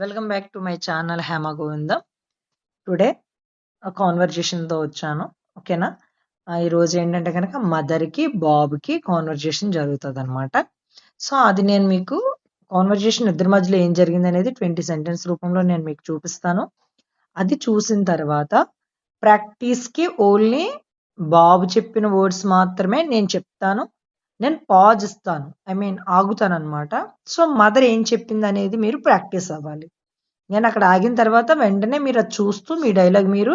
Welcome back to my channel Hema Govindam. Today కాన్వర్జేషన్తో వచ్చాను. ఓకేనా. ఈరోజు ఏంటంటే కనుక మదర్కి బాబుకి కాన్వర్జేషన్ జరుగుతుంది అనమాట. సో అది నేను మీకు కాన్వర్జేషన్ ఇద్దరి మధ్యలో ఏం జరిగింది అనేది 20 సెంటెన్స్ రూపంలో నేను మీకు చూపిస్తాను. అది చూసిన తర్వాత ప్రాక్టీస్కి ఓన్లీ బాబు చెప్పిన వర్డ్స్ మాత్రమే నేను చెప్తాను. నేను పాజ్ ఇస్తాను, ఐ మీన్ ఆగుతాను అనమాట. సో మదర్ ఏం చెప్పింది అనేది మీరు ప్రాక్టీస్ అవ్వాలి. నేను అక్కడ ఆగిన తర్వాత వెంటనే మీరు అది చూస్తూ మీ డైలాగ్ మీరు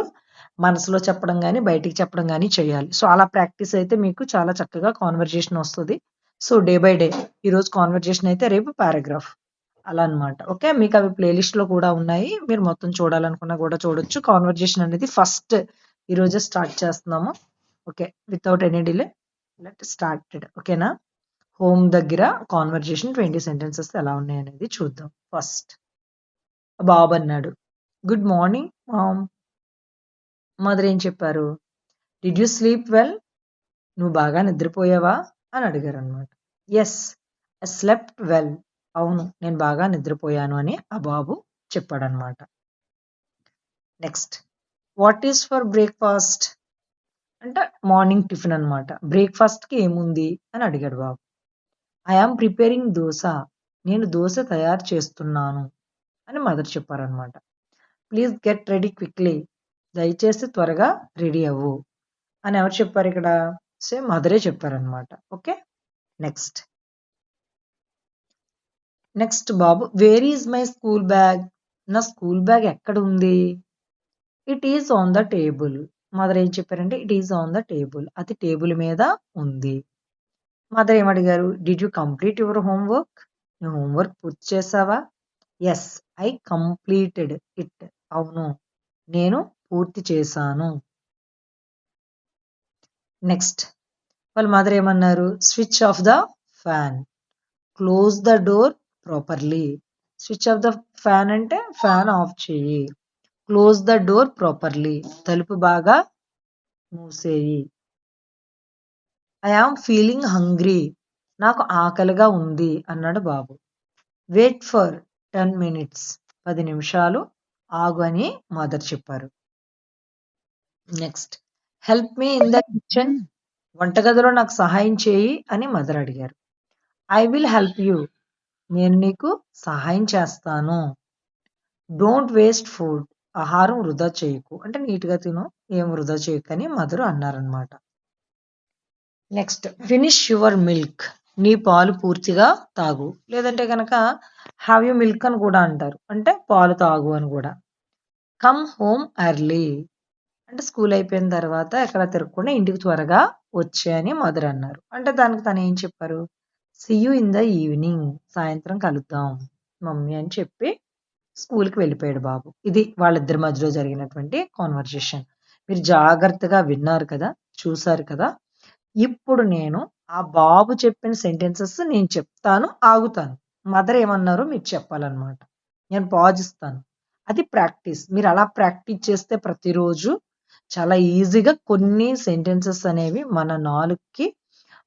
మనసులో చెప్పడం గానీ, బయటికి చెప్పడం గానీ చేయాలి. సో, అలా ప్రాక్టీస్ అయితే మీకు చాలా చక్కగా కాన్వర్జేషన్ వస్తది. సో, డే బై డే ఈరోజు కాన్వర్జేషన్ అయితే రేపు పారాగ్రాఫ్ అలా అన్నమాట. ఓకే. మీకు అవి ప్లే లిస్ట్‌లో కూడా ఉన్నాయి. మీరు మొత్తం చూడాలనుకున్నా కూడా చూడొచ్చు. కాన్వర్జేషన్ అనేది ఫస్ట్ ఈరోజే స్టార్ట్ చేస్తున్నాము. Okay. Without any delay let started. ఓకేనా. హోమ్ దగ్గర కాన్వర్జేషన్ 20 సెంటెన్సెస్ ఎలా ఉన్నాయనేది చూద్దాం. ఫస్ట్ బాబు అన్నాడు, గుడ్ మార్నింగ్ మామ్. మదర్ ఏం చెప్పారు, డిడ్ యూ స్లీప్ వెల్? నువ్వు బాగా నిద్రపోయావా అని అడిగారు అనమాట. Yes, I slept well. అవును, నేను బాగా నిద్రపోయాను అని ఆ బాబు చెప్పాడనమాట. Next, what is for breakfast? అంటే మార్నింగ్ టిఫిన్ అనమాట. బ్రేక్ఫాస్ట్కి ఏముంది అని అడిగాడు బాబు. I am preparing dosa. నేను దోశ తయారు చేస్తున్నాను అని మదర్ చెప్పారనమాట. Please get ready quickly. దయచేసి త్వరగా రెడీ అవ్వు అని ఎవరు చెప్పారు ఇక్కడ? సేమ్ మదరే చెప్పారనమాట. ఓకే. నెక్స్ట్ బాబు, where is my school bag? నా స్కూల్ బ్యాగ్ ఎక్కడ ఉంది? It is on the table. Mother ఏం చెప్పారంటే it is on the table. అది టేబుల్ మీద ఉంది. మదర్ ఏమడిగారు? Did you complete your homework? నీ హోంవర్క్ పూర్తి చేసావా? Yes, I completed it. అవును, నేను పూర్తి చేశాను. నెక్స్ట్ వాళ్ళ మదర్ ఏమన్నారు? Switch off the fan, close the door properly. Switch off the fan అంటే ఫ్యాన్ ఆఫ్ చేయి. క్లోజ్ ద డోర్ ప్రాపర్లీ, తలుపు బాగా మూసేయి. ఐ ఆమ్ ఫీలింగ్ హంగ్రీ, నాకు ఆకలిగా ఉంది అన్నాడు బాబు. వెయిట్ ఫర్ 10 minutes, 10 నిమిషాలు ఆగు అని మదర్ చెప్పారు. Next, help me in the kitchen. వంటగదిలో నాకు సహాయం చేయి అని మదర్ అడిగారు. ఐ విల్ హెల్ప్ యూ, నేను నీకు సహాయం చేస్తాను. డోంట్ వేస్ట్ ఫుడ్, ఆహారం వృధా చేయకు. అంటే నీట్గా తిను, ఏం వృధా చేయకు అని మదర్ అన్నారనమాట. Next, finish your milk. నీ పాలు పూర్తిగా తాగు. లేదంటే కనుక హ్యావ్ యూ మిల్క్ అని కూడా అంటారు, అంటే పాలు తాగు అని కూడా. కమ్ హోమ్ ఎర్లీ, అంటే స్కూల్ అయిపోయిన తర్వాత ఎక్కడ తిరగకుండా ఇంటికి త్వరగా వచ్చే అని మదర్ అన్నారు. అంటే దానికి తను ఏం చెప్పారు? See you in the evening, సాయంత్రం కలుద్దాం మమ్మీ అని చెప్పి స్కూల్కి వెళ్ళిపోయాడు బాబు. ఇది వాళ్ళిద్దరి మధ్యలో జరిగినటువంటి కాన్వర్జేషన్. మీరు జాగ్రత్తగా విన్నారు కదా, చూసారు కదా. ఇప్పుడు నేను ఆ బాబు చెప్పిన సెంటెన్సెస్ నేను చెప్తాను, ఆగుతాను. మదర్ ఏమన్నారో మీకు చెప్పాలన్నమాట. నేను పాజ్ ఇస్తాను. అది ప్రాక్టీస్. మీరు అలా ప్రాక్టీస్ చేస్తే ప్రతిరోజు చాలా ఈజీగా కొన్ని సెంటెన్సెస్ అనేవి మన నాలుగుకి,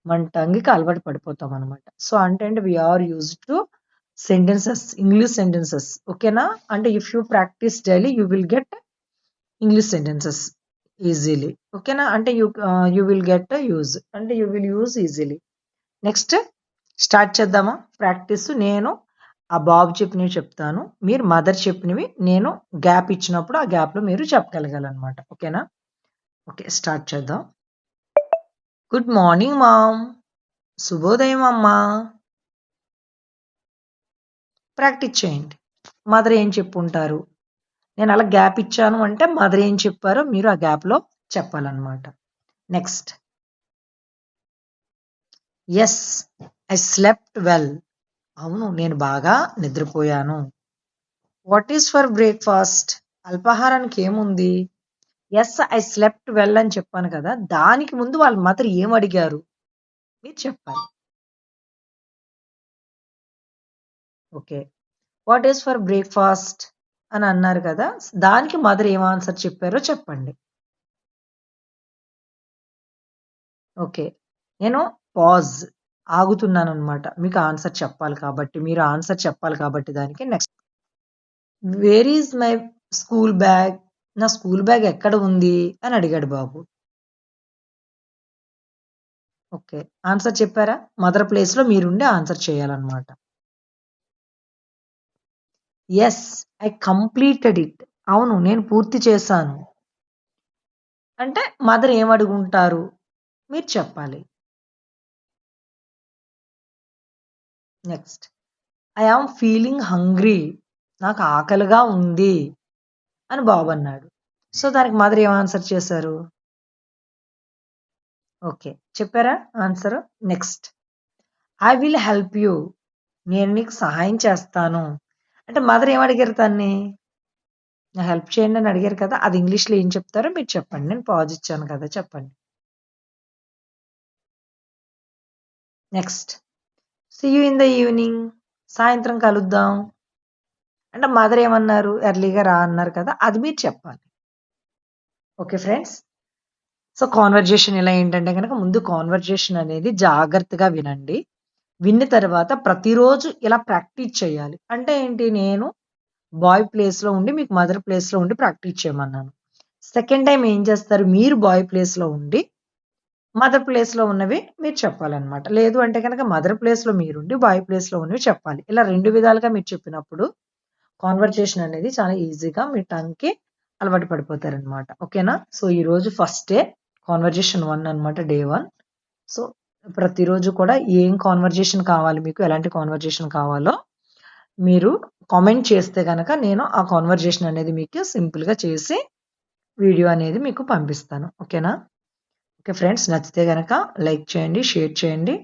మన టంగ్‌కి అలవాటు పడిపోతాం అనమాట. సో అంటే we are used to sentences, English sentences. ఓకేనా. అంటే if you practise daily you will get English sentences easily. ఓకేనా. అంటే యూ విల్ గెట్ యూజ్, అంటే you will use easily. Next start చేద్దామా ప్రాక్టీస్? నేను ఆ బాబు చెప్పినవి చెప్తాను, మీరు మదర్ చెప్పినవి నేను గ్యాప్ ఇచ్చినప్పుడు ఆ గ్యాప్లో మీరు చెప్పగలగాలన్నమాట. ఓకేనా. ఓకే, స్టార్ట్ చేద్దాం. Good morning ma'am. శుభోదయం అమ్మా. ప్రాక్టీస్ చేయండి. మదర్ ఏం చెప్పుంటారు? నేను అలా గ్యాప్ ఇచ్చాను అంటే మదర్ ఏం చెప్పారో మీరు ఆ గ్యాప్లో చెప్పాలన్నమాట. Next, yes, I slept well. అవును, నేను బాగా నిద్రపోయాను. What is for breakfast? అల్పాహారానికి ఏముంది? ఎస్, ఐ స్లెప్ట్ వెల్ అని చెప్పాను కదా, దానికి ముందు వాళ్ళ మదర్ ఏం అడిగారు మీరు చెప్పాలి. Okay. What is for breakfast అని అన్నారు కదా, దానికి మదర్ ఏం ఆన్సర్ చెప్పారో చెప్పండి. ఓకే. నేను పాజ్ ఆగుతున్నాను అనమాట. మీకు ఆన్సర్ చెప్పాలి కాబట్టి, మీరు ఆన్సర్ చెప్పాలి కాబట్టి దానికి. Next where is my school bag? నా స్కూల్ బ్యాగ్ ఎక్కడ ఉంది అని అడిగాడు బాబు. ఓకే. ఆన్సర్ చెప్పారా? మదర్ ప్లేస్‌లో మీరుండి ఆన్సర్ చేయాలన్నమాట. యెస్. I completed it. అవును. నేను పూర్తి చేశాను. అంటే మదర్ ఏమడుగుంటారు? మీరు చెప్పాలి. Next. I am feeling hungry. నాకు ఆకలిగా ఉంది అని బాబన్నాడు. సో, దానికి మదర్ ఏం ఆన్సర్ చేశారు? ఓకే. చెప్పారా answer? Next. I will help you. నేను నీకు సహాయం చేస్తాను. అంటే మదర్ ఏమడిగారు తన్ని? హెల్ప్ చేయండి అని అడిగారు కదా! అది ఇంగ్లీష్‌లో ఏం చెప్తారో మీరు చెప్పండి. నేను పాజ్ ఇచ్చాను కదా! చెప్పండి. Next. See you in the evening. సాయంత్రం కలుద్దాం. అంటే మదర్ ఏమన్నారు? ఎర్లీగా రా అన్నారు కదా! అది మీరు చెప్పాలి. Okay friends. సో, కాన్వర్జేషన్ ఇలా ఏంటంటే గనక ముందు కాన్వర్జేషన్ అనేది జాగ్రత్తగా వినండి. విన్న తర్వాత ప్రతిరోజు ఇలా ప్రాక్టీస్ చేయాలి. అంటే ఏంటి? నేను బాయ్ ప్లేస్‌లో ఉండి మీకు మదర్ ప్లేస్‌లో ఉండి ప్రాక్టీస్ చేయమన్నాను. సెకండ్ టైమ్ ఏం చేస్తారు? మీరు బాయ్ ప్లేస్‌లో ఉండి మదర్ ప్లేస్‌లో ఉన్నవి మీరు చెప్పాలన్నమాట. లేదు అంటే గనక మదర్ ప్లేస్‌లో మీరుండి బాయ్ ప్లేస్‌లో ఉన్నవి చెప్పాలి. ఇలా 2 విధాలుగా మీరు చెప్పినప్పుడు కాన్వర్జేషన్ అనేది చాలా ఈజీగా మీ టంగ్‌కి అలవాటు పడిపోతారనమాట. ఓకేనా? సో, ఈరోజు ఫస్ట్ డే కాన్వర్జేషన్ 1 అనమాట. డే 1. సో, ప్రతిరోజు కూడా ఏం కాన్వర్జేషన్ కావాలి మీకు, ఎలాంటి కాన్వర్జేషన్ కావాలో మీరు కామెంట్ చేస్తే గనక నేను ఆ కాన్వర్జేషన్ అనేది మీకు సింపుల్‌గా చేసి వీడియో అనేది మీకు పంపిస్తాను. ఓకేనా? ఓకే ఫ్రెండ్స్, నచ్చితే గనక లైక్ చేయండి, షేర్ చేయండి.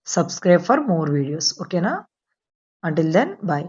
Subscribe for more videos. ఓకేనా? Until then by.